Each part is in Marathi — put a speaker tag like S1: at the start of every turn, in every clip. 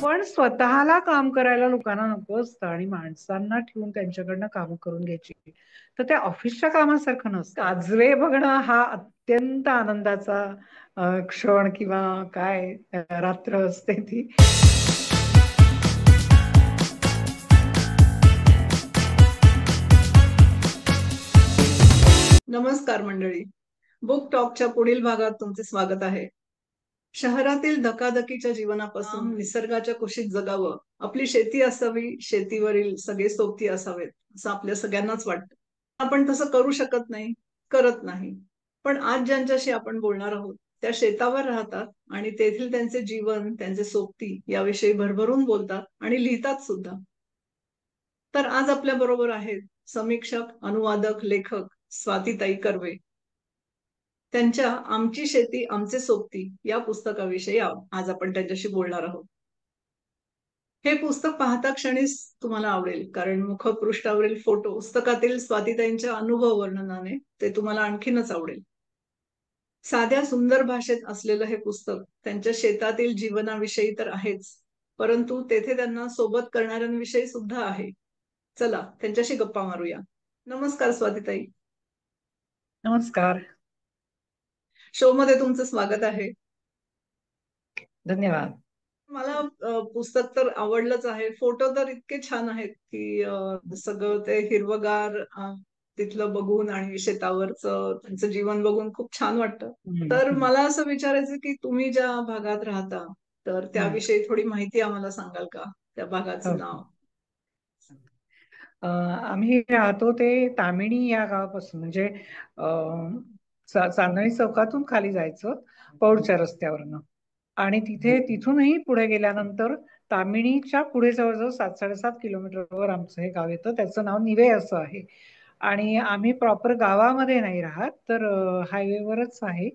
S1: पण स्वतःला काम करायला लोकांना नको असतं आणि माणसांना ठेवून त्यांच्याकडनं कामं करून घ्यायची. तर त्या ऑफिसच्या कामासारखं नसतं. काजवे बघणं हा अत्यंत आनंदाचा क्षण किंवा काय रात्र असते ती.
S2: नमस्कार मंडळी. बुक टॉकच्या पुढील भागात तुमचे स्वागत आहे. शहरातील धकाधकीच्या जीवनापासून निसर्गाच्या कुशीत जगावं, आपली शेती असावी, शेतीवरील सगळे सोबती असावेत असं आपल्या सगळ्यांनाच वाटतं. आपण तसं करू शकत नाही, करत नाही. पण आज ज्यांच्याशी आपण बोलणार आहोत त्या शेतावर राहतात आणि तेथील त्यांचे जीवन, त्यांचे सोबती याविषयी भरभरून बोलतात आणि लिहितात सुद्धा. तर आज आपल्या बरोबर आहेत समीक्षक, अनुवादक, लेखक स्वातीताई कर्वे. त्यांच्या आमची शेती आमचे सोबती या पुस्तकाविषयी आज आपण त्यांच्याशी बोलणार आहोत. हे पुस्तक पाहता क्षणीच तुम्हाला आवडेल, कारण मुखपृष्ठावरील फोटो पुस्तकातील स्वातीताईंच्या अनुभव वर्णनाने ते तुम्हाला आणखीनच आवडेल. साध्या सुंदर भाषेत असलेलं हे पुस्तक त्यांच्या शेतातील जीवनाविषयी तर आहेच, परंतु तेथे त्यांना सोबत करणाऱ्यांविषयी सुद्धा आहे. चला त्यांच्याशी गप्पा मारूया. नमस्कार स्वातीताई.
S1: नमस्कार.
S2: शो मध्ये तुमचं स्वागत आहे.
S1: धन्यवाद.
S2: मला पुस्तक तर आवडलंच आहे. फोटो तर इतके छान आहेत की सगळं ते हिरवगार तिथलं बघून आणि शेतावरचं त्यांचं जीवन बघून खूप छान वाटतं.
S1: हम्म,
S2: तर
S1: हम्म,
S2: मला असं विचारायचं की तुम्ही ज्या भागात राहता तर
S1: हम्म.
S2: त्याविषयी थोडी माहिती आम्हाला सांगाल का? त्या
S1: हो.
S2: भागाचं नाव.
S1: आम्ही राहतो ते तामिणी या गावापासून म्हणजे चांदणी चौकातून खाली जायचं पौडच्या रस्त्यावरनं आणि तिथूनही पुढे गेल्यानंतर तामिणीच्या पुढे जवळजवळ 7-7.5 किलोमीटरवर आमचं हे गाव येतं. त्याचं नाव निवे असं आहे. आणि आम्ही प्रॉपर गावामध्ये नाही राहत, तर हायवेवरच आहे.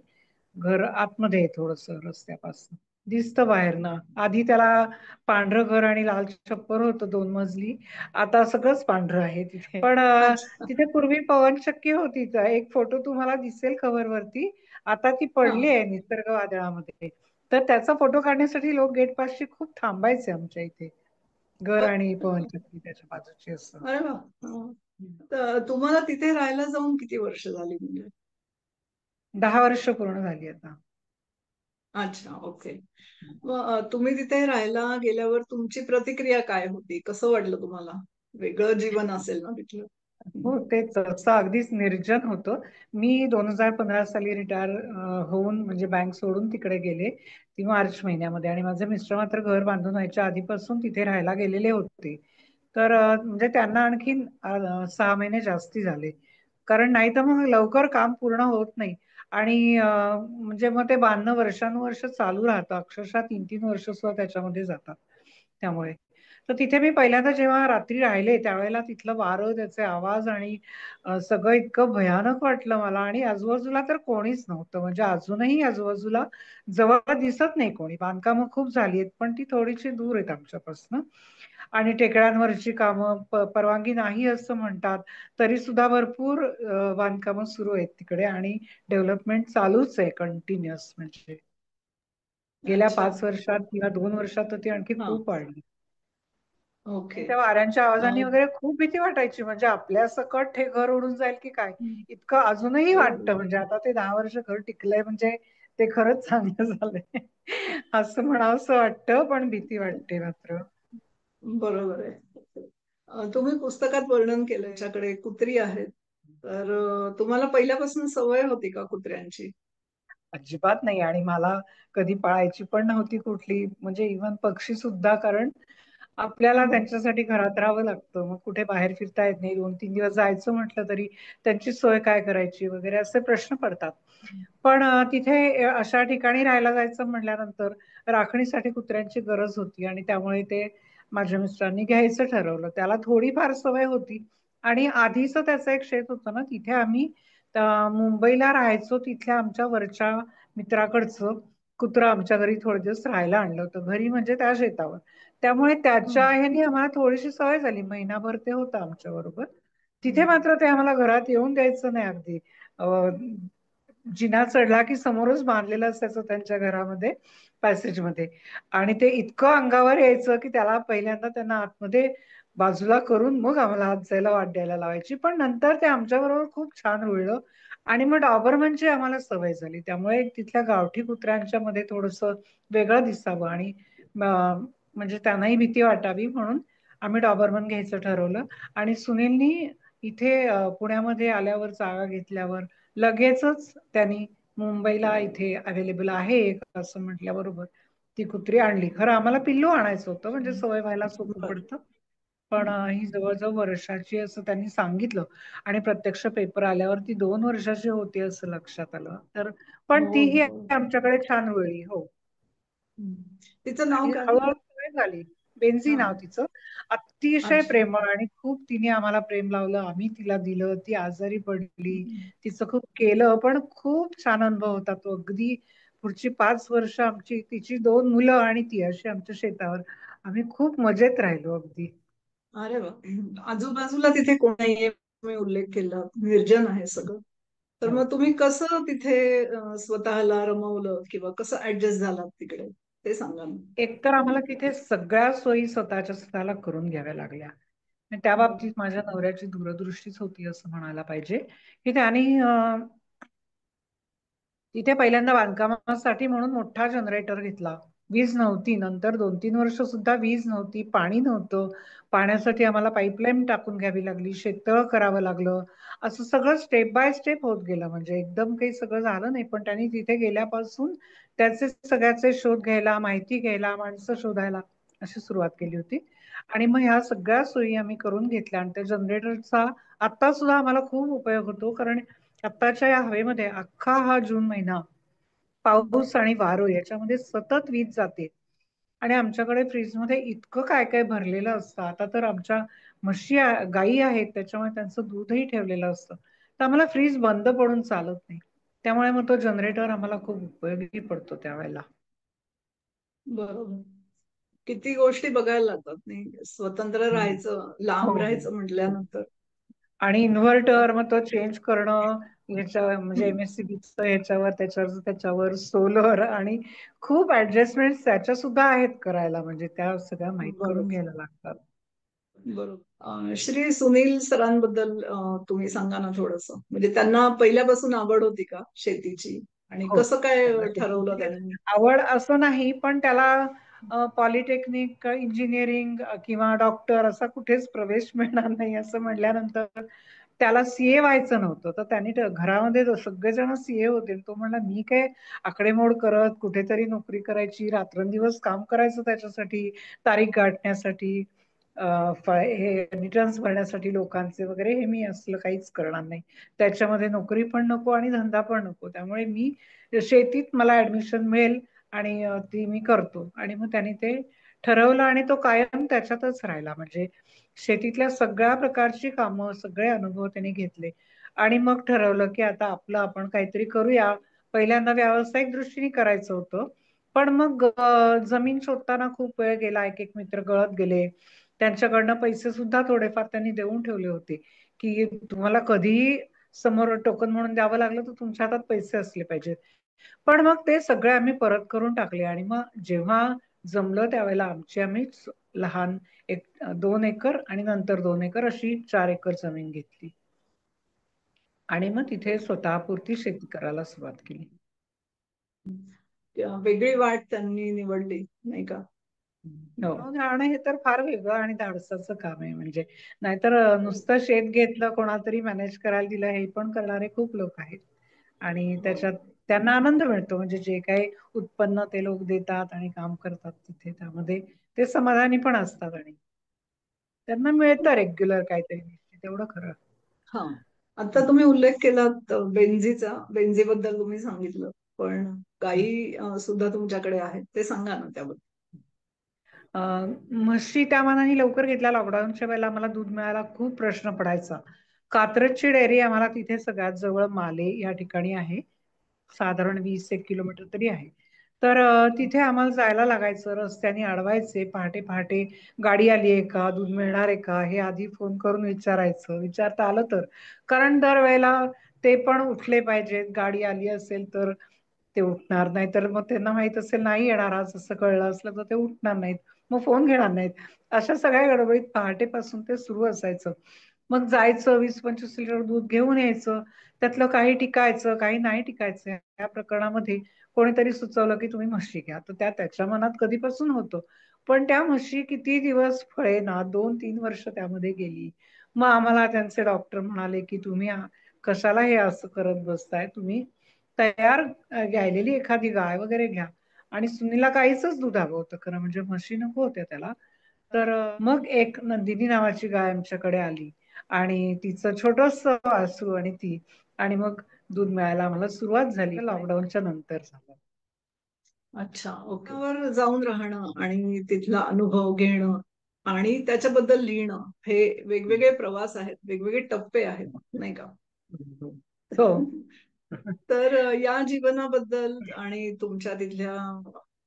S1: घर आतमध्ये आहे थोडस रस्त्यापासून. दिसतं बाहेरनं. आधी त्याला पांढरं घर आणि लाल छप्पर होतं 2 मजली. आता सगळंच पांढरं आहे तिथे. पण
S2: अच्छा.
S1: तिथे पूर्वी पवनचक्की होती. एक फोटो तुम्हाला दिसेल कव्हर वरती. आता ती
S2: हा.
S1: पडली आहे निसर्ग वादळामध्ये. तर त्याचा फोटो काढण्यासाठी लोक गेट पासची खूप थांबायचे आमच्या इथे. घर आणि पवनचक्की त्याच्या बाजूची असं.
S2: अरे वा. तर तुम्हाला तिथे राहायला जाऊन किती वर्ष झाली म्हणजे?
S1: 10 वर्ष पूर्ण झाली आता.
S2: अच्छा, ओके. मग तुम्ही तिथे राहायला गेल्यावर तुमची प्रतिक्रिया काय होती? कसं वाटलं तुम्हाला? वेगळं जीवन असेल ना तिथलं?
S1: हो, तेच असं अगदीच निर्जन होतं. मी 2015 साली रिटायर होऊन म्हणजे बँक सोडून तिकडे गेले ती मार्च महिन्यामध्ये. आणि माझे मिस्टर मात्र घर बांधून व्हायच्या आधीपासून तिथे राहायला गेलेले होते. तर म्हणजे त्यांना आणखीन 6 महिने जास्ती झाले. कारण नाही तर मग लवकर काम पूर्ण होत नाही. आणि म्हणजे मग ते बांधणं वर्षानुवर्ष चालू राहतं. अक्षरशः 3-3 वर्ष सुद्धा त्याच्यामध्ये जातात. त्यामुळे तर तिथे मी पहिल्यांदा जेव्हा रात्री राहिले त्यावेळेला तिथलं वारं, त्याचे आवाज आणि सगळं इतकं भयानक वाटलं मला. आणि आजूबाजूला तर कोणीच नव्हतं. म्हणजे अजूनही आजूबाजूला जवळ दिसत नाही कोणी. बांधकामं खूप झाली आहेत पण ती थोडीशी दूर आहेत आमच्यापासून. आणि टेकड्यांवरची कामं परवानगी नाही असं म्हणतात, तरी सुद्धा भरपूर बांधकामं सुरू आहेत तिकडे. आणि डेव्हलपमेंट चालूच आहे कंटिन्युअस. म्हणजे गेल्या
S2: अच्छा.
S1: 5 वर्षात किंवा 2 वर्षात तर ती आणखी
S2: हा.
S1: खूप वाढली. आणि
S2: ओके.
S1: त्या वाऱ्यांच्या आवाजाने
S2: अं,
S1: वगैरे खूप भीती वाटायची. म्हणजे आपल्या सकट हे घर उडून जाईल की काय, इतकं अजूनही वाटतं.
S2: बरोबर.
S1: म्हणजे आता ते 10 वर्ष घर टिकलंय म्हणजे ते खरंच चांगलं झालंय असं म्हणावंसं वाटतं, पण भीती वाटते मात्र.
S2: बरोबर आहे. तुम्ही पुस्तकात वर्णन केलं याच्याकडे कुत्री आहेत. तर तुम्हाला पहिल्यापासून सवय होती का कुत्र्यांची?
S1: अजिबात नाही. आणि मला कधी पाळायची पण नव्हती कुठली, म्हणजे इव्हन पक्षी सुद्धा. कारण आपल्याला
S2: हं.
S1: त्यांच्यासाठी घरात राहावं लागतं. मग कुठे बाहेर फिरता येत नाही. 2-3 दिवस जायचं म्हटलं तरी त्यांची सोय काय करायची वगैरे असे प्रश्न पडतात. पण तिथे अशा ठिकाणी राहायला जायचं म्हटल्यानंतर राखणीसाठी कुत्र्यांची गरज होती. आणि त्यामुळे ते माझ्या मिस्टरांनी घ्यायचं ठरवलं. त्याला थोडीफार सवय होती. आणि आधीच त्याचं एक शेत होतं ना, तिथे आम्ही मुंबईला राहायचो. तिथल्या आमच्या वरच्या मित्राकडचं कुत्रं आमच्या घरी थोडे दिवस राहायला आणलं होतं. घरी म्हणजे त्या शेतावर. त्यामुळे त्याच्या
S2: हं.
S1: ह्यानी आम्हाला थोडीशी सवय झाली. महिनाभर ते होतं आमच्या बरोबर. तिथे
S2: हं.
S1: मात्र ते आम्हाला घरात येऊन द्यायचं नाही अगदी. जिना चढला की समोरच बांधलेलं असायचं त्यांच्या घरामध्ये, पॅसेजमध्ये. आणि ते इतकं अंगावर यायचं की त्याला पहिल्यांदा त्यांना आतमध्ये बाजूला करून मग आम्हाला आत जायला वाट द्यायला लावायची. पण नंतर ते आमच्याबरोबर खूप छान रुळलं. आणि मग डॉबरमनची आम्हाला सवय झाली. त्यामुळे तिथल्या गावठी कुत्र्यांच्या मध्ये थोडंसं वेगळं दिसावं आणि म्हणजे त्यांनाही भीती वाटावी म्हणून आम्ही डॉबरमन घ्यायचं ठरवलं. आणि सुनीलनी इथे पुण्यामध्ये आल्यावर जागा घेतल्यावर लगेचच त्यांनी मुंबईला इथे अवेलेबल आहे एक असं म्हटल्याबरोबर ती कुत्री आणली. खरं आम्हाला पिल्लू आणायचं होतं म्हणजे सवय व्हायला सोपं
S2: बर.
S1: पडतं. पण ही जवळजवळ वर्षाची असं त्यांनी सांगितलं. आणि प्रत्यक्ष पेपर आल्यावर ती 2 वर्षाची होती असं लक्षात आलं. तर पण
S2: हो
S1: तीही
S2: हो.
S1: आमच्याकडे छान वेळी हो.
S2: तिचं नाव
S1: आणि
S2: काय?
S1: हळूहळू सवय झाली. बेन्झी
S2: हा.
S1: नाव तिचं. अतिशय
S2: अच्छा.
S1: प्रेमळ आणि खूप तिने आम्हाला प्रेम लावलं, आम्ही तिला दिलं. ती आजारी पडली, तिचं खूप केलं, पण खूप छान अनुभव होता तो. अगदी पुढची 5 वर्ष आमची, तिची 2 मुलं आणि ती अशी आमच्या शेतावर आम्ही खूप मजेत राहिलो अगदी.
S2: अरे वा. आजूबाजूला तिथे कोण नाहीये, तुम्ही उल्लेख केला, निर्जन आहे सगळं. तर
S1: हो.
S2: मग तुम्ही कसं तिथे स्वतःला रमवलं किंवा कसं ऍडजस्ट झालात तिकडे, ते सांगा ना.
S1: एकतर आम्हाला तिथे सगळ्या सोयी स्वतःच्या स्वतःला करून घ्याव्या लागल्या. आणि त्या
S2: बर.
S1: बाबतीत माझ्या नवऱ्याची दूरदृष्टीच होती असं म्हणायला पाहिजे. की त्याने तिथे पहिल्यांदा बांधकामासाठी म्हणून मोठा जनरेटर घेतला. वीज नव्हती, नंतर 2-3 वर्ष सुद्धा वीज नव्हती, पाणी नव्हतं. पाण्यासाठी आम्हाला पाईपलाईन टाकून घ्यावी लागली, शेततळ करावं लागलं. असं सगळं स्टेप बाय स्टेप होत गेलं. म्हणजे एकदम काही सगळं झालं नाही, पण त्यांनी तिथे गेल्यापासून त्याचे सगळ्याचे शोध घ्यायला, माहिती घ्यायला, माणसं शोधायला अशी सुरुवात केली होती. आणि मग ह्या सगळ्या सोयी आम्ही करून घेतल्या. आणि त्या जनरेटरचा आता सुद्धा आम्हाला खूप उपयोग होतो. कारण आत्ताच्या या हवेमध्ये अख्खा हा जून महिना
S2: बर.
S1: पाऊस आणि वारं याच्यामध्ये सतत वीज जाते. आणि आमच्याकडे फ्रीजमध्ये इतकं काय काय भरलेलं असतं. आता तर आमच्या गायी आहेत, त्याच्यामुळे त्यांचं दूधही ठेवलेलं असतं. तर आम्हाला फ्रीज बंद पडून चालत नाही. त्यामुळे मग तो जनरेटर आम्हाला खूप उपयोगी पडतो त्यावेळेला.
S2: बरोबर. किती गोष्टी बघायला लागतात नाही, स्वतंत्र
S1: हम्म.
S2: राहायचं,
S1: हो
S2: लांब
S1: हो
S2: राहायचं
S1: हो.
S2: म्हटल्यानंतर.
S1: आणि इन्व्हर्टर मग तो चेंज करणं, याच्या म्हणजे
S2: हम्म.
S1: एमएससीबीचं ह्याच्यावर त्याच्यावर त्याच्यावर सोलर आणि खूप ऍडजस्टमेंट त्याच्या सुद्धा आहेत करायला. म्हणजे त्या सगळ्या माहीत करून
S2: बरोबर.
S1: घ्यायला लागतात.
S2: बरोबर. श्री सुनील सरांबद्दल तुम्ही सांगा ना थोडस, म्हणजे त्यांना पहिल्यापासून आवड होती का शेतीची, आणि
S1: हो,
S2: कसं काय
S1: त्याला
S2: ठरवलं
S1: शेतीची
S2: त्यांनी?
S1: आवड असं नाही, पण त्याला पॉलिटेक्निक, इंजिनिअरिंग किंवा डॉक्टर असा कुठेच प्रवेश मिळणार नाही असं म्हटल्यानंतर त्याला सीए व्हायचं नव्हतं. तर त्यांनी घरामध्ये सगळेजण सीए होते. तो म्हणला मी काय आकडेमोड करत कुठेतरी नोकरी करायची, रात्रंदिवस काम करायचं त्याच्यासाठी, तारीख गाठण्यासाठी, हे रिटर्न्स भरण्यासाठी लोकांचे वगैरे, हे मी असलं काहीच करणार नाही. त्याच्यामध्ये नोकरी पण नको आणि धंदा पण नको. त्यामुळे मी शेतीत मला ऍडमिशन मिळेल आणि ती मी करतो. आणि मग त्यांनी ते ठरवलं आणि तो कायम त्याच्यातच राहिला. म्हणजे शेतीतल्या सगळ्या प्रकारची कामं, सगळे अनुभव त्यांनी घेतले. आणि मग ठरवलं की आता आपलं आपण काहीतरी करूया. पहिल्यांदा व्यावसायिक दृष्टीने करायचं होतं. पण मग जमीन शोधताना खूप वेळ गेला, एक एक मित्र गळत गेले. त्यांच्याकडनं पैसे सुद्धा थोडेफार त्यांनी देऊन ठेवले होते, की तुम्हाला कधीही समोर टोकन म्हणून द्यावं लागलं तर तुमच्या हातात पैसे असले पाहिजेत. पण मग ते सगळे आम्ही परत करून टाकले. आणि मग जेव्हा जमलं त्यावेळेला आम्हीच लहान 2 एकर आणि नंतर 2 एकर अशी 4 एकर जमीन घेतली. आणि मग तिथे स्वतःपुरती शेती करायला सुरुवात केली.
S2: वेगळी वाट त्यांनी निवडली नाही का?
S1: हो, आणि हे तर फार वेगळं आणि धाडसाचं काम आहे. म्हणजे नाहीतर नुसतं शेत घेतलं, कोणातरी मॅनेज करायला दिलं, हे पण करणारे खूप लोक आहेत. आणि
S2: हो.
S1: त्याच्यात त्यांना आनंद मिळतो. म्हणजे जे काही उत्पन्न ते लोक देतात आणि काम करतात तिथे, त्यामध्ये ते समाधानी पण असतात. आणि त्यांना मिळतं रेग्युलर काहीतरी निश्चित, एवढं खरं.
S2: हा. आता तुम्ही उल्लेख केलात बेंझीचा, बेंझीबद्दल तुम्ही सांगितलं, पण गायी सुद्धा तुमच्याकडे आहेत, ते सांगा ना त्याबद्दल.
S1: म्हशी त्या मानाने लवकर घेतल्या. लॉकडाऊनच्या वेळेला मला दूध मिळायला खूप प्रश्न पडायचा. कात्रजची डेअरी आम्हाला तिथे सगळ्यात जवळ माले या ठिकाणी आहे. साधारण 20-1 किलोमीटर तरी आहे. तर तिथे आम्हाला जायला लागायचं, रस्त्याने अडवायचे पहाटे पहाटे, गाडी आली आहे का, दूध मिळणार आहे का, हे आधी फोन करून विचारायचं, विचारता आलं तर. कारण दरवेळेला ते पण उठले पाहिजेत, गाडी आली असेल तर ते उठणार नाही, तर मग त्यांना माहित असेल नाही येणार आज असं कळलं असलं तर ते उठणार नाहीत, मग फोन घेणार नाहीत. अशा सगळ्या गडबडीत पहाटेपासून ते सुरू असायचं. मग जायचं 20-25 लिटर दूध घेऊन यायचं, त्यातलं काही टिकायचं काही नाही टिकायचं. या प्रकरणामध्ये कोणीतरी सुचवलं की तुम्ही म्हशी घ्या, तर त्याच्या मनात कधीपासून होतं. पण त्या म्हशी किती दिवस फळे ना, 2-3 वर्ष त्यामध्ये गेली. मग आम्हाला त्यांचे डॉक्टर म्हणाले की तुम्ही कशाला हे असं करत बसताय, तुम्ही तयार घ्यायलेली एखादी गाय वगैरे घ्या. आणि सुनीला गाईचंच दूध हवं होतं खरं म्हणजे, म्हशी नको होत्या त्याला. तर मग एक नंदिनी नावाची गाय आमच्याकडे आली आणि तिचं छोटस वासरू आणि ती, आणि मग दूध मिळायला आम्हाला सुरुवात झाली. लॉकडाऊनच्या नंतर झालं.
S2: अच्छा, ओके. वर जाऊन राहणं आणि तिथला अनुभव घेणं आणि त्याच्याबद्दल लिहिणं, हे वेगवेगळे प्रवास आहेत, वेगवेगळे टप्पे आहेत, नाही का?
S1: हो.
S2: तर या जीवनाबद्दल आणि तुमच्या तिथल्या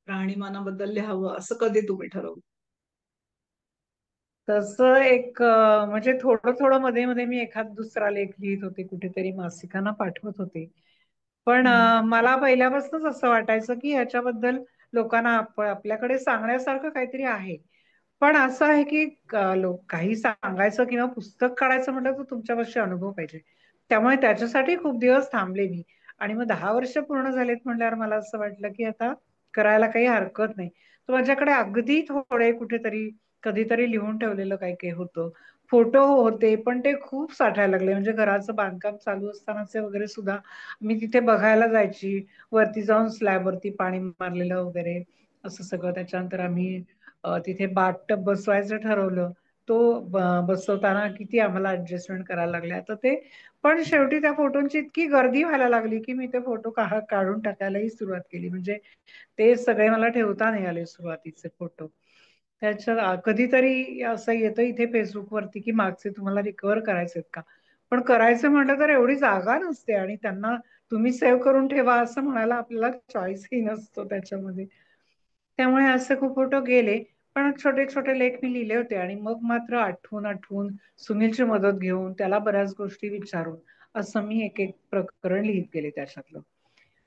S2: राहणीमानाबद्दल लिहावं असं कधी तुम्ही ठरवलं?
S1: तसं एक म्हणजे थोडं थोडं मध्ये मध्ये मी एखाद दुसरा लेख लिहित होते, कुठेतरी मासिकांना पाठवत होते. पण
S2: हम्म.
S1: मला पहिल्यापासूनच असं वाटायचं की ह्याच्याबद्दल लोकांना आपल्याकडे सांगण्यासारखं काहीतरी आहे. पण असं आहे की लोक काही सांगायचं किंवा पुस्तक काढायचं म्हटलं तर तुमच्यापाशी अनुभव पाहिजे. त्यामुळे त्याच्यासाठी खूप दिवस थांबले मी. आणि मग 10 वर्ष पूर्ण झालेत म्हणल्यावर मला असं वाटलं की आता करायला काही हरकत नाही. तर माझ्याकडे अगदी थोडे कुठेतरी कधीतरी लिहून ठेवलेलं काही काही होतं. फोटो होते पण ते खूप साठायला लागले, म्हणजे घराचं बांधकाम चालू असतानाचे वगैरे सुद्धा मी तिथे बघायला जायची. वरती जाऊन स्लॅबवरती पाणी मारलेलं वगैरे असं सगळं. त्याच्यानंतर आम्ही तिथे बाथटब बसवायचं ठरवलं. तो बसवताना किती आम्हाला ऍडजस्टमेंट करायला लागल्या तर ते. पण शेवटी त्या फोटोंची इतकी गर्दी व्हायला लागली की मी ते फोटो काढून टाकायलाही सुरुवात केली. म्हणजे ते सगळे मला ठेवता नाही आले सुरुवातीचे फोटो. त्याच्या कधीतरी असं येतं इथे फेसबुक वरती की मागचे तुम्हाला रिकव्हर करायचे का. पण करायचं म्हटलं तर एवढी जागा नसते आणि त्यांना तुम्ही सेव्ह करून ठेवा असं म्हणायला आपल्याला चॉईसही नसतो त्याच्यामध्ये. त्यामुळे असे खूप फोटो गेले. पण छोटे छोटे लेख मी लिहिले होते आणि मग मात्र आठवून आठवून सुनीलची मदत घेऊन त्याला बऱ्याच गोष्टी विचारून असं मी एक एक प्रकरण लिहित गेले त्याच्यातलं.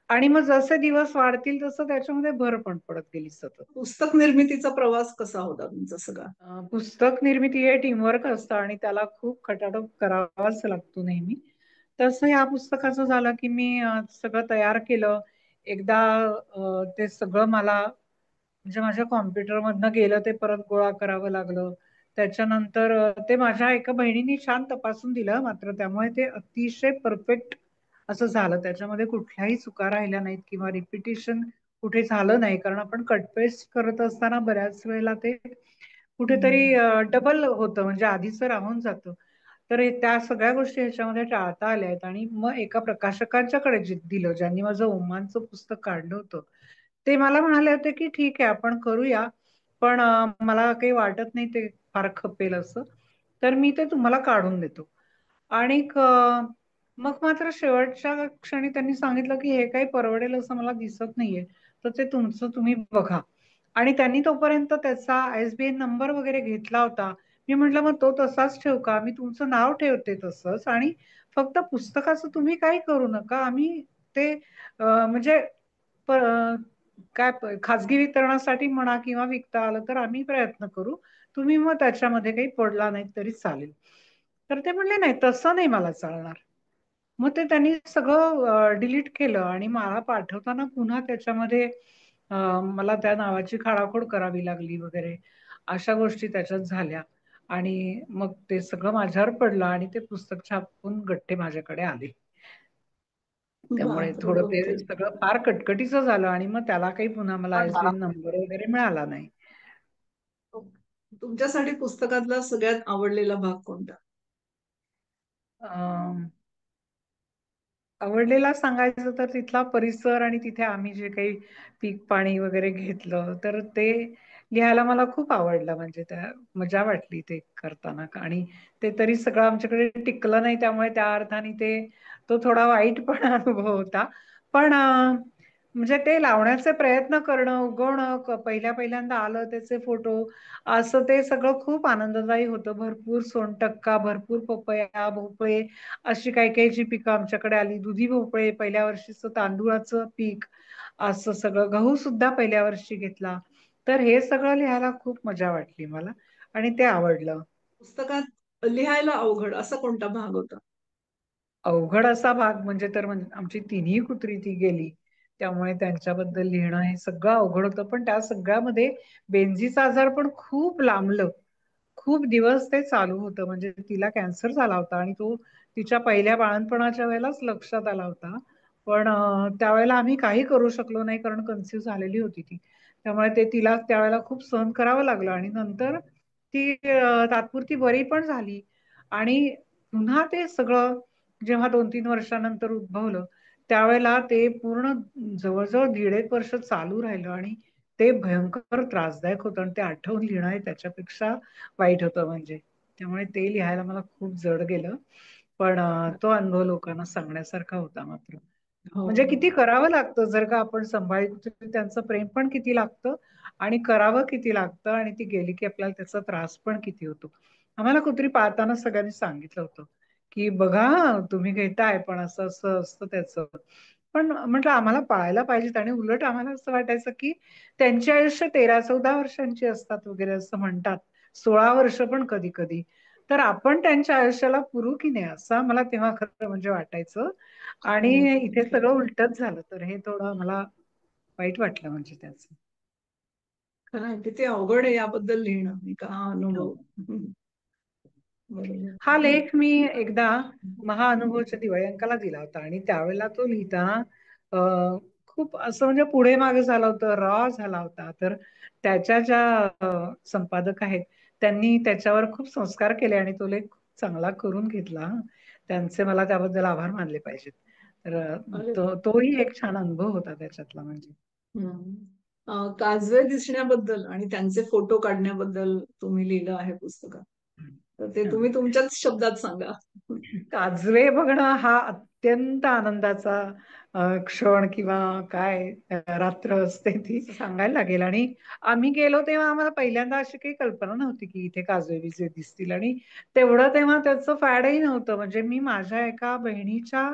S1: आणि मग जसे दिवस वाढतील तसं त्याच्यामध्ये भर पण पडत गेली सतत.
S2: पुस्तक निर्मितीचा प्रवास कसा होता तुमचा सगळा?
S1: पुस्तक निर्मिती हे टीमवर्क असतं आणि त्याला खूप खटाटोप करावाच लागतो नेहमी. तसं या पुस्तकाचं झालं की मी सगळं तयार केलं. एकदा ते सगळं मला म्हणजे माझ्या कॉम्प्युटर मधनं गेलं ते परत गोळा करावं लागलं. त्याच्यानंतर ते माझ्या एका बहिणीने छान तपासून दिलं, मात्र त्यामुळे ते अतिशय परफेक्ट असं झालं. त्याच्यामध्ये कुठल्याही चुका राहिल्या नाहीत किंवा रिपिटेशन कुठे झालं नाही, कारण आपण कटपेस्ट करत असताना बऱ्याच वेळेला ते कुठेतरी
S2: हम्म.
S1: डबल होतं म्हणजे आधीचं राहून जातं. तर त्या सगळ्या गोष्टी ह्याच्यामध्ये टाळता आल्या आहेत. आणि मग एका प्रकाशकांच्याकडे दिलं ज्यांनी माझं ओमानचं पुस्तक काढलं होतं. ते मला म्हणाले होते की ठीक आहे आपण करूया, पण मला काही वाटत नाही ते फार खपेल असं, तर मी ते तुम्हाला काढून देतो. आणि मग मात्र शेवटच्या क्षणी त्यांनी सांगितलं की हे काही परवडेल असं मला दिसत नाहीये, तर ते तुमचं तुम्ही बघा. आणि त्यांनी तोपर्यंत त्याचा ISBN नंबर वगैरे घेतला होता. मी म्हटलं मग तो तसाच ठेवू का, मी तुमचं नाव ठेवते तसंच, आणि फक्त पुस्तकाचं तुम्ही काही करू नका. आम्ही ते म्हणजे काय खाजगी वितरणासाठी म्हणा किंवा विकता आलं तर आम्ही प्रयत्न करू. तुम्ही मग त्याच्यामध्ये काही पडला नाही तरी चालेल. तर ते म्हणले नाही तसं नाही मला चालणार. मग ते त्यांनी सगळं डिलीट केलं आणि मला पाठवताना पुन्हा त्याच्यामध्ये मला त्या नावाची खाडाखोड करावी लागली वगैरे अशा गोष्टी त्याच्यात झाल्या. आणि मग ते सगळं माझ्यावर पडलं आणि ते पुस्तक छापून गठ्ठे माझ्याकडे आले. त्यामुळे
S2: बापरे,
S1: थोडं ते
S2: ओके.
S1: सगळं फार कटकटीचं झालं आणि मग त्याला काही पुन्हा मला ISBN नंबर वगैरे मिळाला नाही.
S2: तुमच्यासाठी पुस्तकातला सगळ्यात आवडलेला भाग कोणता?
S1: अं, आवडलेला सांगायचं तर तिथला परिसर आणि तिथे आम्ही जे काही पीक पाणी वगैरे घेतलं तर ते लिहायला मला खूप आवडलं. म्हणजे त्या मजा वाटली ते करताना. आणि ते तरी सगळं आमच्याकडे टिकलं नाही, त्यामुळे त्या अर्थाने ते तो थोडा वाईट पण अनुभव होता. पण म्हणजे ते लावण्याचे प्रयत्न करणं, उगवणं, पहिल्यांदा आलं त्याचे फोटो, असं ते सगळं खूप आनंददायी होतं. भरपूर सोनटक्का, भरपूर पपया, भोपळे, अशी काही काही जी पिकं आमच्याकडे आली. दुधी भोपळे, पहिल्या वर्षीचं तांदूळाचं पीक, असं सगळं. गहू सुद्धा पहिल्या वर्षी घेतला. तर हे सगळं लिहायला खूप मजा वाटली मला आणि ते आवडलं.
S2: पुस्तकात लिहायला अवघड असा कोणता भाग होता?
S1: अवघड असा भाग म्हणजे तर म्हणजे आमची तिन्ही कुत्री ती गेली, त्यामुळे त्यांच्याबद्दल लिहिणं हे सगळं अवघड होतं. पण त्या सगळ्यामध्ये बेंझीचा आजार पण खूप लांबलं, खूप दिवस ते चालू होतं. म्हणजे तिला कॅन्सर झाला होता आणि तो तिच्या पहिल्या बाळंतपणाच्या वेळेलाच लक्षात आला होता. पण त्यावेळेला आम्ही काही करू शकलो नाही, कारण कन्सिव्ह झालेली होती ती. त्यामुळे ते तिला त्यावेळेला खूप सहन करावं लागलं आणि नंतर ती तात्पुरती बरी पण झाली. आणि पुन्हा ते सगळं जेव्हा 2-3 वर्षानंतर उद्भवलं, त्यावेळेला ते पूर्ण जवळजवळ 1.5 वर्ष चालू राहिलं आणि ते भयंकर त्रासदायक होतं आणि ते आठवून लिहिणं हे त्याच्यापेक्षा वाईट होतं म्हणजे. त्यामुळे ते लिहायला मला खूप जड गेलं. पण तो अनुभव लोकांना सांगण्यासारखा होता मात्र.
S2: हो,
S1: म्हणजे
S2: हो.
S1: किती करावं लागतं जर का आपण सांभाळतो, त्यांचं प्रेम पण किती लागतं आणि करावं किती लागतं, आणि ती गेली की आपल्याला त्याचा त्रास पण किती होतो. आम्हाला कुत्री पाळताना सगळ्यांनी सांगितलं होतं की बघा तुम्ही घेताय पण असं असं असतं त्याचं. पण म्हटलं आम्हाला पाळायला पाहिजेत, आणि उलट आम्हाला असं वाटायचं की त्यांचे आयुष्य 13-14 वर्षांची असतात वगैरे असं म्हणतात, 16 वर्ष पण कधी कधी. तर आपण त्यांच्या आयुष्याला पुरू की नाही असं मला तेव्हा खरं म्हणजे वाटायचं. आणि
S2: हो.
S1: इथे सगळं उलटच झालं, तर हे थोडं मला वाईट वाटलं म्हणजे त्याचं.
S2: खरं आहे, किती अवघड आहे याबद्दल लिहिणं, नाही का, हा
S1: हो.
S2: अनुभव. बरोबर.
S1: हा लेख मी एकदा महाअनुभवच्या दिवाळी अंकाला दिला होता आणि त्यावेळेला तो लिहिताना खूप असं म्हणजे पुढे मागे झालं होतं, रॉ झाला होता. तर त्याच्या ज्या संपादक आहेत त्यांनी त्याच्यावर खूप संस्कार केले आणि तो लेख खूप चांगला करून घेतला. त्यांचे मला त्याबद्दल आभार मानले पाहिजेत. तर
S2: अरे वा.
S1: तोही एक छान अनुभव होता त्याच्यातला म्हणजे.
S2: हम्म. काजवे दिसण्याबद्दल आणि त्यांचे फोटो काढण्याबद्दल तुम्ही लिहिलं आहे पुस्तकात. तर ते
S1: हा.
S2: तुम्ही तुमच्याच शब्दात सांगा.
S1: काजवे बघणं हा अत्यंत आनंदाचा क्षण किंवा काय रात्र असते ती सांगायला लागेल. आणि आम्ही गेलो तेव्हा आम्हाला पहिल्यांदा अशी काही कल्पना नव्हती की इथे काजवे बिजवे दिसतील, आणि तेवढं तेव्हा त्याचं फॅडही नव्हतं. म्हणजे मी माझ्या एका बहिणीच्या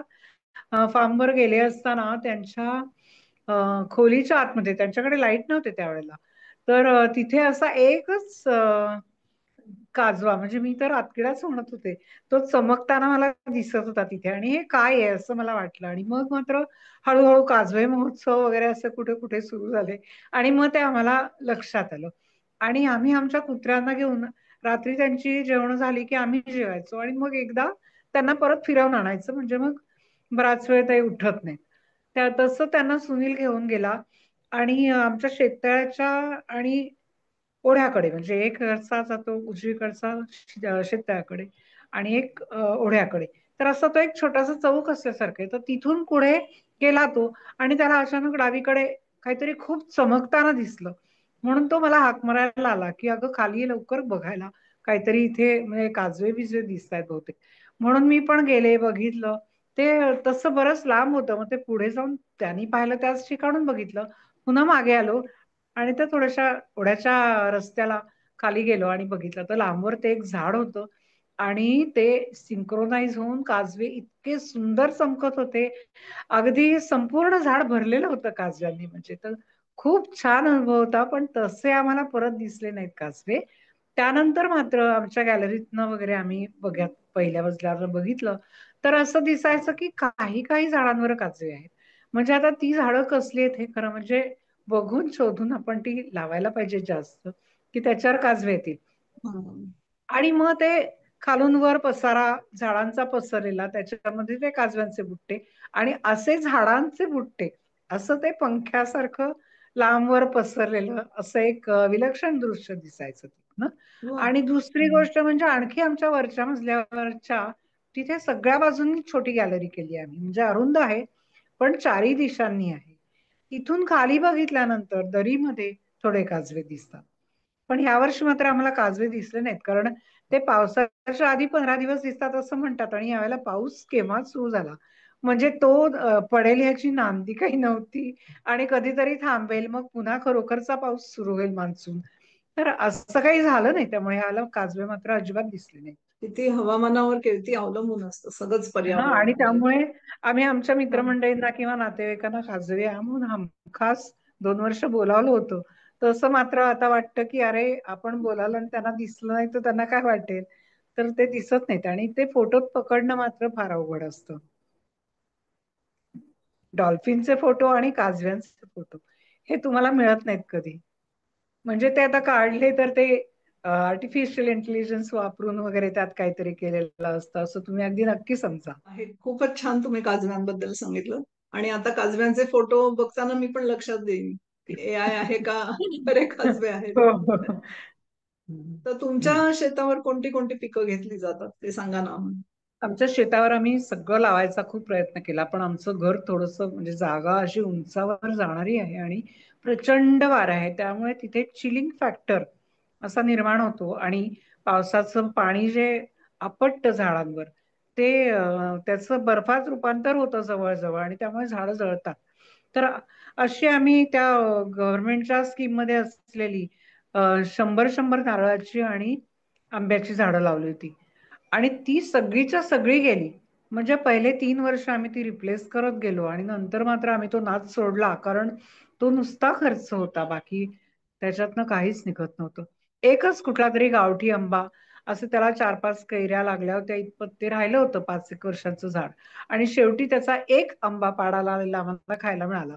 S1: फार्मवर गेले असताना त्यांच्या खोलीच्या आतमध्ये, त्यांच्याकडे लाईट नव्हते त्यावेळेला, तर तिथे असा एकच काजवा, म्हणजे मी तर रातकिडाच म्हणत होते, तो चमकताना मला दिसत होता तिथे. आणि हे काय आहे असं मला वाटलं. आणि मग मात्र हळूहळू काजवे महोत्सव वगैरे असं कुठे कुठे सुरू झाले आणि मग ते आम्हाला लक्षात आलं. आणि आम्ही आमच्या कुत्र्यांना घेऊन रात्री त्यांची जेवण झाली की आम्ही जेवायचो आणि मग एकदा त्यांना परत फिरवून आणायचं, म्हणजे मग बराच वेळ ते उठत नाहीत. तसं त्यांना सुनील घेऊन गेला आणि आमच्या शेततळ्याच्या आणि ओढ्याकडे, म्हणजे एक रस्ता जातो उजवीकडचा शेततळ्याकडे आणि एक ओढ्याकडे. तर असा तो एक छोटासा चौक असल्यासारखं आहे. तर तिथून पुढे गेला तो आणि त्याला अचानक डावीकडे काहीतरी खूप चमकताना दिसलं. म्हणून तो मला हाक मारायला आला की अगं खाली ये लवकर बघायला, काहीतरी इथे म्हणजे काजवे बिजवे दिसत आहेत बहुतेक. म्हणून मी पण गेले, बघितलं. ते तसं बरंच लांब होतं. मग ते पुढे जाऊन त्यांनी पाहिलं त्याच ठिकाणून बघितलं. पुन्हा मागे आलो आणि त्या थोड्याशा ओढ्याच्या रस्त्याला खाली गेलो आणि बघितलं तर लांबवर ते एक झाड होतं आणि ते सिंक्रोनाइज होऊन काजवे इतके सुंदर चमकत होते. अगदी संपूर्ण झाड भरलेलं होतं काजव्यांनी. म्हणजे तर खूप छान अनुभव होता. पण तसे आम्हाला परत दिसले नाहीत काजवे. त्यानंतर मात्र आमच्या गॅलरीतनं वगैरे आम्ही बघत पहिल्या मजल्यावर बघितलं तर असं दिसायचं की काही काही झाडांवर काजवे आहेत. म्हणजे आता ती झाडं कसली आहेत हे खरं म्हणजे बघून शोधून आपण ती लावायला पाहिजे जास्त, की त्याच्यावर काजवे येतील.
S2: हम्म.
S1: आणि मग ते खालून वर पसारा झाडांचा पसरलेला, त्याच्यामध्ये ते काजव्यांचे बुट्टे आणि असे झाडांचे बुट्टे, असं ते पंख्यासारखं लांबवर पसरलेलं असं एक विलक्षण दृश्य दिसायचं ना.
S2: वा.
S1: आणि दुसरी गोष्ट म्हणजे आणखी आमच्या वरच्या मजल्यावरच्या तिथे सगळ्या बाजूंनी छोटी गॅलरी केली आम्ही, म्हणजे अरुंद आहे पण चारी दिशांनी आहे. तिथून खाली बघितल्यानंतर दरीमध्ये थोडे काजवे दिसतात. पण ह्या वर्षी मात्र आम्हाला काजवे दिसले नाहीत, कारण ते पावसाच्या आधी 15 दिवस दिसतात असं म्हणतात आणि यावेळेला पाऊस केव्हाच सुरू झाला. म्हणजे तो पडेल ह्याची नांदी काही नव्हती. आणि कधीतरी थांबेल, मग पुन्हा खरोखरचा पाऊस सुरू होईल, मान्सून. तर असं काही झालं नाही, त्यामुळे ह्याला काजवे मात्र अजिबात दिसले नाही.
S2: किती हवामानावर किती अवलंबून असतं सगळंच
S1: हा,
S2: पर्यावरण
S1: आणि
S2: म्हणजे.
S1: त्यामुळे आम्ही आमच्या
S2: हा.
S1: मित्रमंडळींना किंवा नातेवाईकांना काजवे या म्हणून हमखास 2 वर्ष बोलावलं होतं. तसं मात्र आता वाटतं की अरे, आपण बोलावलं आणि त्यांना दिसलं नाही तर त्यांना काय वाटेल. तर ते दिसत नाहीत, आणि ते फोटोत पकडणं मात्र फार अवघड असतं. डॉल्फिनचे फोटो आणि काजव्यांचे फोटो हे तुम्हाला मिळत नाहीत कधी. म्हणजे ते आता काढले तर ते आर्टिफिशियल इंटेलिजन्स वापरून वगैरे त्यात काहीतरी केलेलं असतं, असं तुम्ही अगदी नक्की समजा.
S2: आहे, खूपच छान तुम्ही काजव्यांबद्दल सांगितलं. आणि आता काजव्यांचे फोटो बघताना मी पण लक्षात देईन की AI आहे का खरे काजवे आहेत.
S1: हो, हो.
S2: तर तुमच्या शेतावर कोणती कोणती पिकं घेतली जातात ते सांगा ना.
S1: आमच्या शेतावर आम्ही सगळं लावायचा खूप प्रयत्न केला, पण आमचं घर थोडंसं म्हणजे जागा अशी उंचावर जाणारी आहे आणि प्रचंड वारा आहे, त्यामुळे तिथे चिलिंग फॅक्टर असा निर्माण होतो. आणि पावसाचं पाणी जे आपटतं झाडांवर, ते त्याचं बर्फात रूपांतर होतं जवळजवळ, आणि त्यामुळे झाडं जळतात. तर अशी आम्ही त्या गव्हर्नमेंटच्या स्कीम मध्ये असलेली 100-100 नारळाची आणि आंब्याची झाडं लावली होती. आणि ती सगळीच्या सगळी गेली. म्हणजे पहिले 3 वर्ष आम्ही ती रिप्लेस करत गेलो, आणि नंतर मात्र आम्ही तो नाद सोडला, कारण तो नुसता खर्च होता, बाकी त्याच्यातनं काहीच निघत नव्हतं. एकच कुठला तरी गावठी आंबा, असं त्याला 4-5 कैऱ्या लागल्या होत्या इतपत ते राहिलं होतं, 5 एक वर्षाचं झाड. आणि शेवटी त्याचा एक आंबा पाडाला आलेला आम्हाला खायला मिळाला.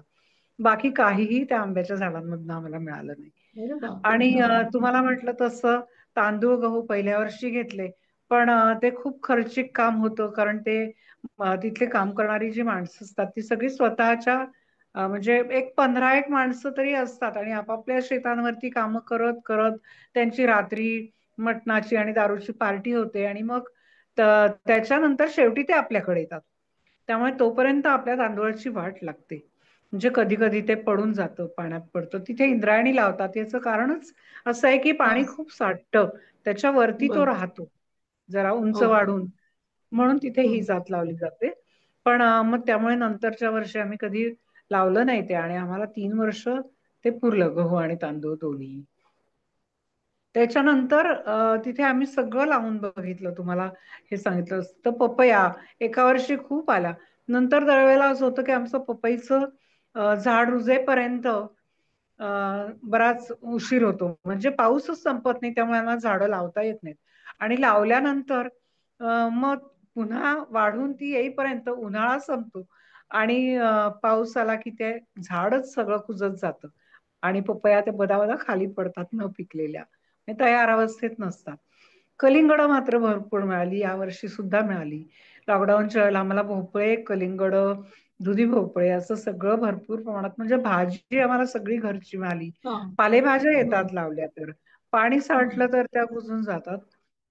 S1: बाकी काहीही त्या आंब्याच्या झाडांमधनं आम्हाला मिळालं नाही.
S2: अरे बापरे.
S1: आणि
S2: हा.
S1: तुम्हाला म्हटलं तसं तांदूळ गहू पहिल्या वर्षी घेतले, पण ते खूप खर्चिक काम होतं, कारण ते तिथले काम करणारी जी माणसं असतात ती सगळी स्वतःच्या म्हणजे एक 15 माणसं तरी असतात, आणि आपापल्या शेतांवरती कामं करत करत त्यांची रात्री मटणाची आणि दारूची पार्टी होते, आणि मग त्याच्यानंतर शेवटी ते आपल्याकडे येतात. त्यामुळे तोपर्यंत आपल्या तांदूळाची वाट लागते. म्हणजे कधी कधी ते पडून जातं, पाण्यात पडतं. तिथे इंद्रायणी लावतात, याचं कारणच असं आहे की
S2: हा.
S1: पाणी खूप साठतं, त्याच्यावरती तो
S2: बर.
S1: राहतो जरा उंच
S2: ओके.
S1: वाढून. म्हणून तिथे ही
S2: हम्म.
S1: जात लावली जाते. पण मग त्यामुळे नंतरच्या वर्षी आम्ही कधी लावलं नाही ते, आणि आम्हाला 3 वर्ष ते पुरलं, गहू आणि तांदूळ दोन्ही. त्याच्यानंतर तिथे आम्ही सगळं लावून बघितलं, तुम्हाला हे सांगितलं असतं. तर पपया एका वर्षी खूप आला. नंतर दरवेळेला असं होतं की आमचं पपईचं झाड रुजेपर्यंत बराच उशीर होतो, म्हणजे पाऊसच संपत नाही, त्यामुळे आम्हाला झाडं लावता येत नाहीत. आणि लावल्यानंतर मग पुन्हा वाढून ती येईपर्यंत उन्हाळा संपतो, आणि पाऊस आला की ते झाडच सगळं कुजत जातं, आणि पपया ते बदाबदा खाली पडतात न पिकलेल्या, हे तयार अवस्थेत नसतात. कलिंगड मात्र भरपूर मिळाली, यावर्षी सुद्धा मिळाली. लॉकडाऊनच्या वेळेला आम्हाला भोपळे, कलिंगड, दुधी भोपळे असं सगळं भरपूर प्रमाणात, म्हणजे भाजी आम्हाला सगळी घरची मिळाली.
S2: हा.
S1: पालेभाज्या
S2: बर.
S1: येतात लावल्या तर, पाणी साठलं तर त्या कुजून जातात,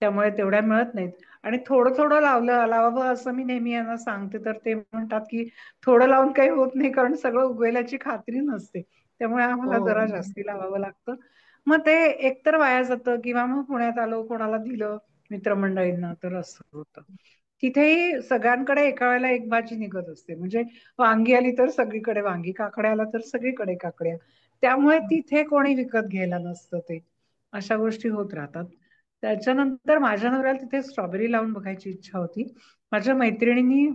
S1: त्यामुळे तेवढ्या मिळत नाहीत. आणि थोडं थोडं लावावं असं मी नेहमी यांना सांगते, तर ते म्हणतात की थोडं लावून काही होत नाही, कारण सगळं उगवेल याची खात्री नसते, त्यामुळे
S2: हो.
S1: आम्हाला जरा जास्ती लावावं लागतं. मग ते एकतर वाया जातं, किंवा मग पुण्यात आलो कोणाला दिलं मित्रमंडळींना, तर असं होतं. तिथेही सगळ्यांकडे एका वेळेला एक भाजी निघत असते, म्हणजे वांगी आली तर सगळीकडे वांगी, काकड्या आला तर सगळीकडे काकड्या, त्यामुळे तिथे कोणी विकत घ्यायला नसतं ते. अशा गोष्टी होत राहतात. त्याच्यानंतर माझ्या नवऱ्याला तिथे स्ट्रॉबेरी लावून बघायची इच्छा होती. माझ्या मैत्रिणींनी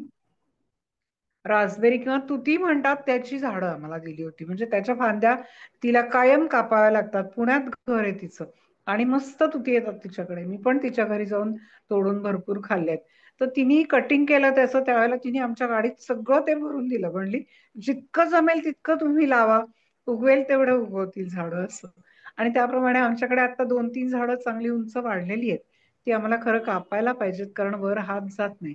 S1: रास्पबेरी किंवा तुती म्हणतात त्याची झाडं आम्हाला दिली होती, म्हणजे त्याच्या फांद्या तिला कायम कापाव्या लागतात. पुण्यात घर आहे तिचं, आणि मस्त तुती येतात तिच्याकडे. मी पण तिच्या घरी जाऊन तोडून भरपूर खाल्लेत. तर तिने कटिंग केलं त्याचं, त्यावेळेला तिने आमच्या गाडीत सगळं ते भरून दिलं, म्हणली जितकं जमेल तितकं तुम्ही लावा, उगवेल तेवढं उगवतील झाडं, असं. आणि त्याप्रमाणे आमच्याकडे आता 2-3 झाडं चांगली उंच वाढलेली आहेत. ती आम्हाला खरं कापायला पाहिजेत, कारण वर हात जात नाही.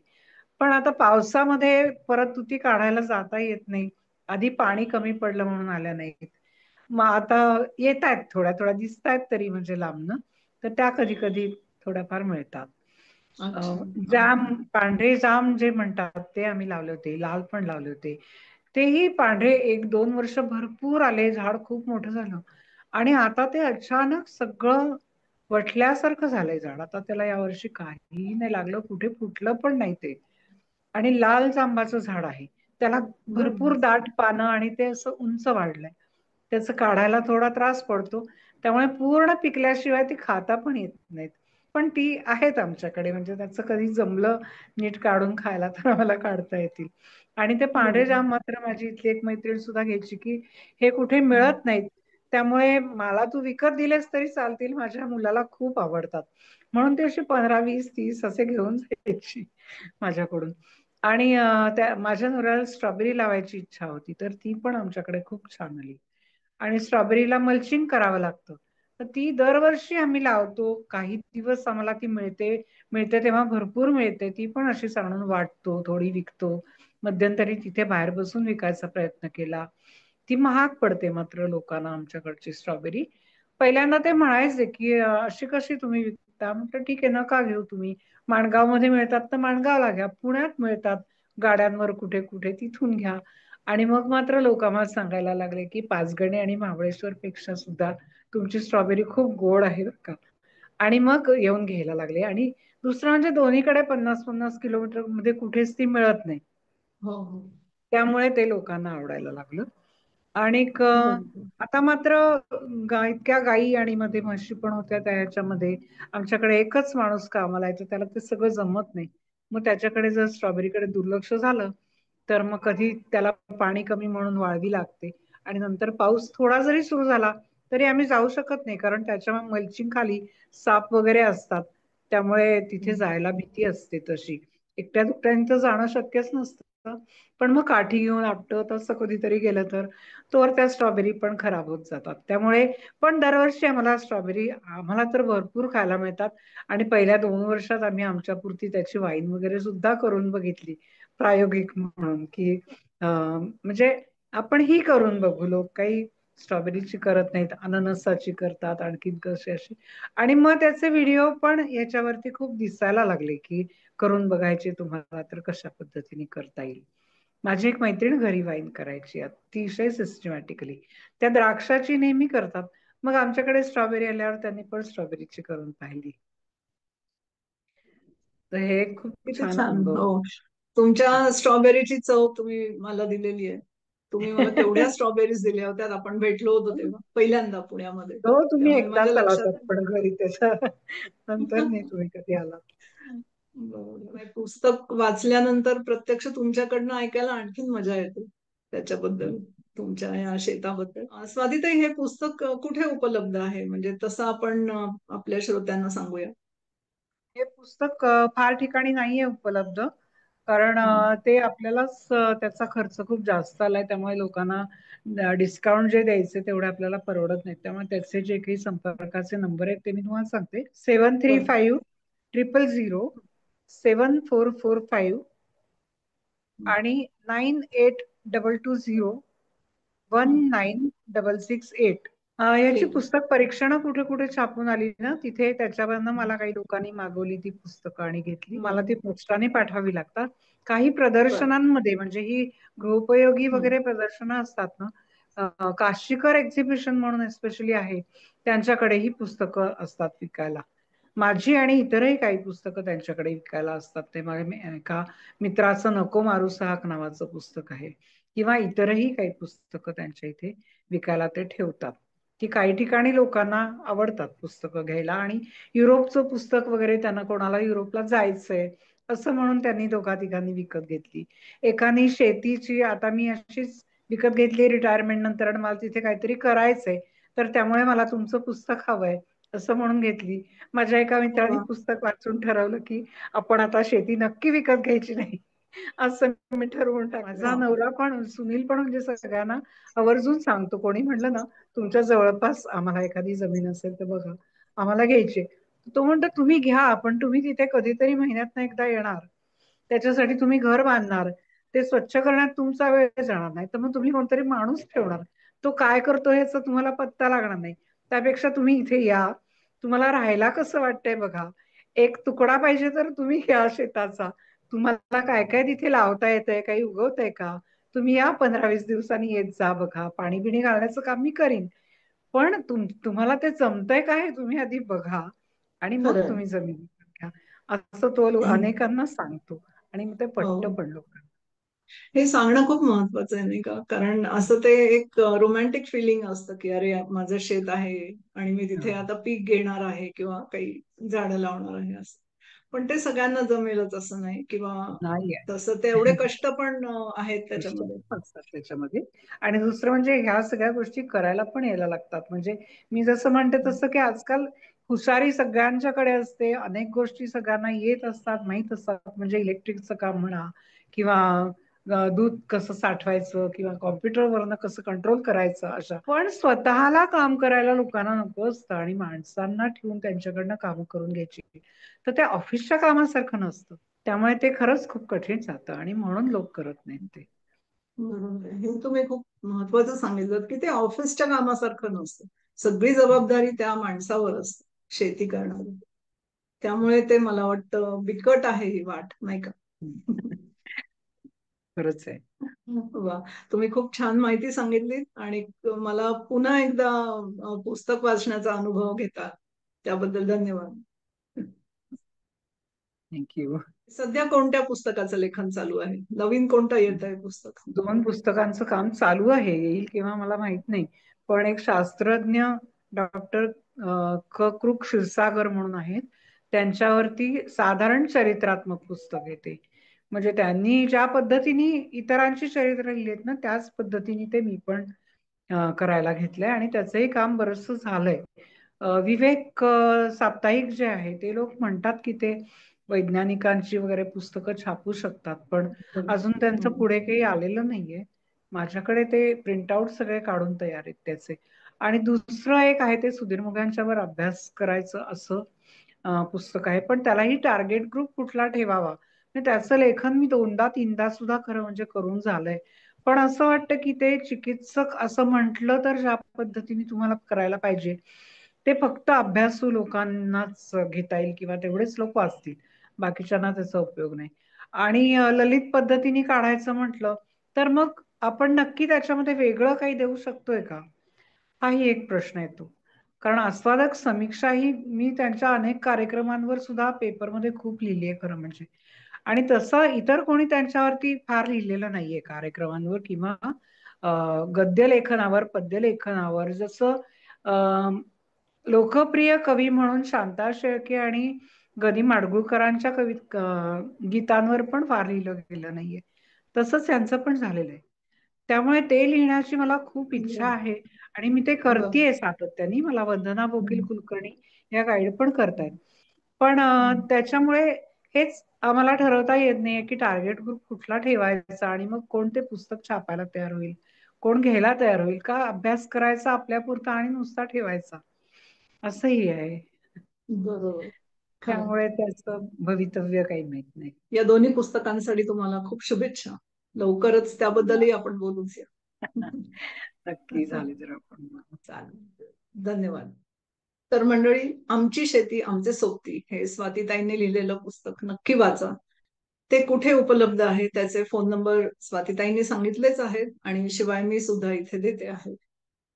S1: पण आता पावसामध्ये परत तुती काढायला जाता येत नाही. आधी पाणी कमी पडलं म्हणून आल्या नाहीत. मग आता येत आहेत, थोड्या थोड्या दिसत आहेत तरी, म्हणजे लांबनं. तर त्या कधी कधी थोड्याफार मिळतात.
S2: अच्छा. हा.
S1: जाम, पांढरे जाम जे म्हणतात ते आम्ही लावले होते, लाल पण लावले होते. तेही पांढरे 1-2 वर्ष भरपूर आले, झाड खूप मोठं झालं. आणि आता ते अचानक सगळं वटल्यासारखं झालंय झाड. आता त्याला यावर्षी काहीही नाही लागलं, कुठे फुटलं पण नाही ते. आणि लाल जांबाचं झाड आहे. त्याला
S2: बर.
S1: भरपूर दाट पानं आणि ते असं उंच वाढलंय. त्याचं काढायला थोडा त्रास पडतो. त्यामुळे पूर्ण पिकल्याशिवाय ती खाता पण येत नाहीत. पण ती आहेत आमच्याकडे, म्हणजे त्याचं कधी जमलं नीट काढून खायला तर आम्हाला काढता येतील. आणि ते पांढरे
S2: बर.
S1: जाम मात्र माझी इथली एक मैत्रीण सुद्धा घ्यायची की हे कुठे मिळत नाहीत. त्यामुळे मला तू विकत दिलेस तरी चालतील, माझ्या मुलाला खूप आवडतात. म्हणून ते असे 15, 20, 30 असे घेऊन जायची माझ्याकडून. आणि त्या माझ्या नवऱ्याला स्ट्रॉबेरी लावायची इच्छा होती, तर ती पण आमच्याकडे खूप छान आली. आणि स्ट्रॉबेरीला मल्चिंग करावं लागतं. तर ती दरवर्षी आम्ही लावतो. काही दिवस आम्हाला ती मिळते. मिळते तेव्हा भरपूर मिळते. ती पण अशीच आणून वाटतो, थोडी विकतो. मध्यंतरी तिथे बाहेर बसून विकायचा प्रयत्न केला. ती महाग पडते मात्र लोकांना आमच्याकडची स्ट्रॉबेरी. पहिल्यांदा ते म्हणायचे की अशी कशी तुम्ही विकता? म्हटलं ठीक आहे, नका घेऊ तुम्ही. माणगाव मध्ये मिळतात तर माणगावला घ्या. पुण्यात मिळतात गाड्यांवर कुठे कुठे, तिथून घ्या. आणि मग मात्र लोक आम्हाला सांगायला लागले की पाचगणी आणि महाबळेश्वर पेक्षा सुद्धा तुमची स्ट्रॉबेरी खूप गोड आहे बरं का. आणि मग येऊन घ्यायला लागले. आणि दुसरं म्हणजे दोन्हीकडे 50-50 किलोमीटर मध्ये कुठेच ती मिळत नाही.
S2: हो हो.
S1: त्यामुळे ते लोकांना आवडायला लागलं. आणि
S2: बरोबर.
S1: आता मात्र इतक्या गायी आणि मध्ये म्हशी पण होत्या त्याच्यामध्ये. आमच्याकडे एकच माणूस कामाला यायचा, त्याला ते सगळं जमत नाही. मग त्याच्याकडे जर स्ट्रॉबेरीकडे दुर्लक्ष झालं तर मग कधी त्याला पाणी कमी म्हणून वाळवी लागते. आणि नंतर पाऊस थोडा जरी सुरू झाला तरी आम्ही जाऊ शकत नाही, कारण त्याच्या मल्चिंग खाली साप वगैरे असतात. त्यामुळे तिथे जायला भीती असते तशी. एकट्या दुकट्याने तर जाणं शक्यच नसतं. पण मग काठी घेऊन आपटत असं कधीतरी गेलं तर तोवर त्या स्ट्रॉबेरी पण खराब होत जातात. त्यामुळे पण दरवर्षी आम्हाला स्ट्रॉबेरी, आम्हाला तर भरपूर खायला मिळतात. आणि पहिल्या 2 वर्षात आम्ही आमच्या पुरती त्याची वाईन वगैरे सुद्धा करून बघितली, प्रायोगिक म्हणून की म्हणजे आपण ही करून बघू. लोक काही स्ट्रॉबेरीची करत नाहीत, अननसाची करतात, आणखीन कशी अशी. आणि मग त्याचे व्हिडिओ पण याच्यावरती खूप दिसायला लागले की करून बघायचे तुम्हाला तर कशा पद्धतीने करता येईल. माझी एक मैत्रीण घरी वाईन करायची अतिशय सिस्टमॅटिकली. त्या द्राक्षाची नेहमी करतात. मग आमच्याकडे स्ट्रॉबेरी आल्यावर त्यांनी पण स्ट्रॉबेरीची करून पाहिली. तर हे एक खूप
S2: किती
S1: छान
S2: छान.
S1: अनुभव.
S2: हो. तुमच्या स्ट्रॉबेरीची चव तुम्ही मला दिलेली आहे. तुम्ही मला केवढ्या स्ट्रॉबेरीज दिल्या होत्या आपण भेटलो होतो तेव्हा पहिल्यांदा पुण्यामध्ये.
S1: हो, तुम्ही
S2: त्यामुळे माझ्या
S1: एकदाच आला
S2: लक्षात
S1: होतात
S2: आहे.
S1: पण घरी त्याच्या नंतर नाही तुम्ही कधी आलात.
S2: बरोबर. हे पुस्तक वाचल्यानंतर प्रत्यक्ष तुमच्याकडनं ऐकायला आणखीन मजा येते त्याच्याबद्दल, तुमच्या या शेताबद्दल. स्वातीताई, हे पुस्तक कुठे उपलब्ध आहे, म्हणजे तसं आपण आपल्या श्रोत्यांना सांगूया.
S1: हे पुस्तक फार ठिकाणी नाहीये उपलब्ध, कारण
S2: हं.
S1: ते आपल्यालाच त्याचा खर्च खूप जास्त आलाय. त्यामुळे लोकांना डिस्काउंट जे द्यायचे तेवढे आपल्याला परवडत नाही. त्यामुळे त्याचे जे काही संपर्काचे नंबर आहेत ते मी तुम्हाला सांगते. सेवन थ्री
S2: बरं.
S1: फाईव्ह ट्रिपल झिरो 7445 आणि 9822019668. याची
S2: ठीक आहे.
S1: पुस्तक परीक्षणं कुठे कुठे छापून आली ना, तिथे त्याच्यावरनं मला काही लोकांनी मागवली ती पुस्तकं आणि घेतली. मला ती
S2: बरं.
S1: पोस्टाने पाठवावी लागतात. काही
S2: बरं.
S1: प्रदर्शनांमध्ये, म्हणजे ही गृहोपयोगी
S2: हं.
S1: वगैरे प्रदर्शनं असतात ना, काशीकर एक्झिबिशन म्हणून एस्पेशली आहे, त्यांच्याकडे ही पुस्तकं असतात विकायला. माझी आणि इतरही काही पुस्तकं त्यांच्याकडे विकायला असतात. ते माझ्या एका मित्राचं नको मारू हाक नावाचं पुस्तक आहे, किंवा इतरही काही पुस्तकं त्यांच्या इथे विकायला ते ठेवतात. ती काही ठिकाणी लोकांना आवडतात पुस्तकं घ्यायला. आणि युरोपचं पुस्तक वगैरे, त्यांना कोणाला युरोपला जायचंय असं म्हणून त्यांनी दोघा तिघांनी विकत घेतली. एकाने शेतीची, आता मी अशीच विकत घेतली रिटायरमेंट नंतर आणि मला तिथे काहीतरी करायचंय, तर त्यामुळे मला तुमचं पुस्तक हवंय असं म्हणून घेतली. माझ्या एका मित्राने
S2: वा.
S1: पुस्तक वाचून ठरवलं की आपण आता शेती नक्की विकत घ्यायची नाही, असं मी ठरवून टाकलं. माझा
S2: वा.
S1: नवरा पण, सुनील पण, म्हणजे सगळ्यांना आवर्जून सांगतो, कोणी म्हटलं ना तुमच्या जवळपास आम्हाला एखादी जमीन असेल तर बघा, आम्हाला घ्यायची. तो म्हणतो तुम्ही घ्या, पण तुम्ही तिथे कधीतरी महिन्यातनं एकदा येणार, त्याच्यासाठी तुम्ही घर बांधणार, ते स्वच्छ करण्यात तुमचा वेळ जाणार, नाही तर मग तुम्ही कोणतरी माणूस ठेवणार, तो काय करतो ह्याचा तुम्हाला पत्ता लागणार नाही. त्यापेक्षा तुम्ही इथे या, तुम्हाला राहायला कसं वाटतंय बघा, एक तुकडा पाहिजे तर तुम्ही घ्या शेताचा, तुम्हाला काय काय तिथे लावता येतंय, काही उगवतंय का, तुम्ही या 15-20 दिवसांनी येत जा, बघा पाणी बिणी घालण्याचं काम मी करीन, पण तुम्हाला ते जमतंय का हे तुम्ही आधी बघा आणि मग
S2: खरंय.
S1: तुम्ही जमीन विकत घ्या, असं तो अनेकांना सांगतो. आणि मग ते
S2: हो,
S1: पटतं पण लोकांना.
S2: हे सांगणं खूप महत्वाचं आहे नाही का, कारण असं ते एक रोमॅन्टिक फिलिंग असतं की अरे माझं शेत आहे आणि मी तिथे
S1: हो.
S2: आता पीक घेणार आहे किंवा काही झाडं लावणार आहे असं. पण ते सगळ्यांना जमेलच असं नाही, किंवा
S1: नाही
S2: तसं ते एवढे
S1: आहे.
S2: कष्ट पण आहेत
S1: कष्ट
S2: त्याच्यामध्ये.
S1: खूप असतात त्याच्यामध्ये. आणि दुसरं म्हणजे ह्या सगळ्या गोष्टी करायला पण यायला लागतात. म्हणजे मी जसं म्हणते तसं की आजकाल हुशारी सगळ्यांच्याकडे असते, अनेक गोष्टी सगळ्यांना येत असतात, माहीत असतात. म्हणजे इलेक्ट्रिकचं काम म्हणा किंवा दूध कसं साठवायचं किंवा कॉम्प्युटरवरनं कसं कंट्रोल करायचं अशा. पण स्वतःला काम करायला लोकांना नको असतं आणि माणसांना ठेवून त्यांच्याकडनं कामं करून घ्यायची. तर त्या ऑफिसच्या कामासारखं नसतं. त्यामुळे ते खरंच खूप कठीण जातं आणि म्हणून लोक करत नाहीत ते.
S2: बरोबर आहे. हे तुम्ही खूप महत्वाचं सांगितलं की ते ऑफिसच्या कामासारखं नसतं. सगळी जबाबदारी त्या माणसावर असते शेती करणारी. त्यामुळे ते मला वाटतं बिकट आहे ही वाट, नाही का?
S1: खरंच आहे.
S2: वा, तुम्ही खूप छान माहिती सांगितली आणि मला पुन्हा एकदा पुस्तक वाचण्याचा अनुभव घेता त्याबद्दल धन्यवाद.
S1: थँक्यू.
S2: सध्या कोणत्या पुस्तकाचं लेखन चालू आहे? नवीन कोणतं येत आहे पुस्तक?
S1: 2 पुस्तकांचं काम चालू आहे, येईल केव्हा मला माहित नाही. पण एक शास्त्रज्ञ डॉक्टर कृक क्षीरसागर म्हणून आहेत, त्यांच्यावरती साधारण चरित्रात्मक पुस्तक आहे ते. म्हणजे त्यांनी ज्या पद्धतीने इतरांची चरित्र लिहिली आहेत ना, त्याच पद्धतीने ते मी पण करायला घेतलंय आणि त्याचंही काम बरचसं झालंय. विवेक साप्ताहिक जे आहे ते लोक म्हणतात की ते वैज्ञानिकांची वगैरे पुस्तकं छापू शकतात, पण अजून त्यांचं
S2: हम्म.
S1: पुढे काही आलेलं नाहीये. माझ्याकडे ते प्रिंटआउट सगळे काढून तयार आहेत त्याचे. आणि दुसरं एक आहे ते सुधीर मुगांच्यावर अभ्यास करायचं असं पुस्तक आहे, पण त्यालाही टार्गेट ग्रुप कुठला ठेवावा, म्हणजे त्याचं लेखन मी दोनदा तीनदा सुद्धा खरं म्हणजे करून झालंय. पण असं वाटतं की ते चिकित्सक असं म्हटलं तर ज्या पद्धतीने तुम्हाला करायला पाहिजे ते फक्त अभ्यासू लोकांनाच घेता येईल किंवा तेवढेच लोक वाचतील, बाकीच्यांना त्याचा उपयोग नाही. आणि ललित पद्धतीने काढायचं म्हटलं तर मग आपण नक्की त्याच्यामध्ये वेगळं काही देऊ शकतोय का, हाही एक प्रश्न येतो. कारण आस्वादक समीक्षा ही मी त्यांच्या अनेक कार्यक्रमांवर सुद्धा पेपरमध्ये खूप लिहिली आहे खरं म्हणजे. आणि तसं इतर कोणी त्यांच्यावरती फार लिहिलेलं नाहीये कार्यक्रमांवर किंवा गद्य लेखनावर पद्य लेखनावर. जसं लोकप्रिय कवी म्हणून शांता शेळके आणि गदी माडगुळकरांच्या गीतांवर पण फार लिहिलं गेलं नाहीये, तसंच यांचं पण झालेलं आहे. त्यामुळे ते लिहिण्याची मला खूप इच्छा आहे आणि मी ते
S2: बर.
S1: करतेय सातत्याने. मला वंदना बोकील कुलकर्णी या गाईड पण करतायत. पण त्याच्यामुळे हेच आम्हाला ठरवता येत नाहीये की टार्गेट ग्रुप कुठला ठेवायचा आणि मग कोण ते पुस्तक छापायला तयार होईल, कोण घ्यायला तयार होईल, का अभ्यास करायचा आपल्यापुरता आणि नुसता ठेवायचा, असंही आहे.
S2: बरोबर. खरं.
S1: त्यामुळे त्याचं भवितव्य काही माहित नाही.
S2: या दोन्ही पुस्तकांसाठी तुम्हाला खूप शुभेच्छा. लवकरच त्याबद्दलही आपण बोलूच या.
S1: नक्की झाले तर आपण.
S2: चालेल, धन्यवाद. तर मंडळी, आमची शेती आमचे सोबती हे स्वातीताईंनी लिहिलेलं पुस्तक नक्की वाचा. ते कुठे उपलब्ध आहे त्याचे फोन नंबर स्वातीताईंनी सांगितलेच आहेत आणि शिवाय मी सुद्धा इथे देते आहे.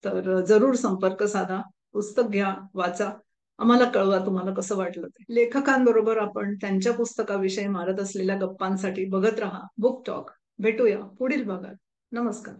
S2: तर जरूर संपर्क साधा, पुस्तक घ्या, वाचा. आम्हाला कळवा तुम्हाला कसं वाटलं ते. लेखकांबरोबर आपण त्यांच्या पुस्तकाविषयी मारत असलेल्या गप्पांसाठी बघत राहा बुक टॉक. भेटूया पुढील भागात. नमस्कार.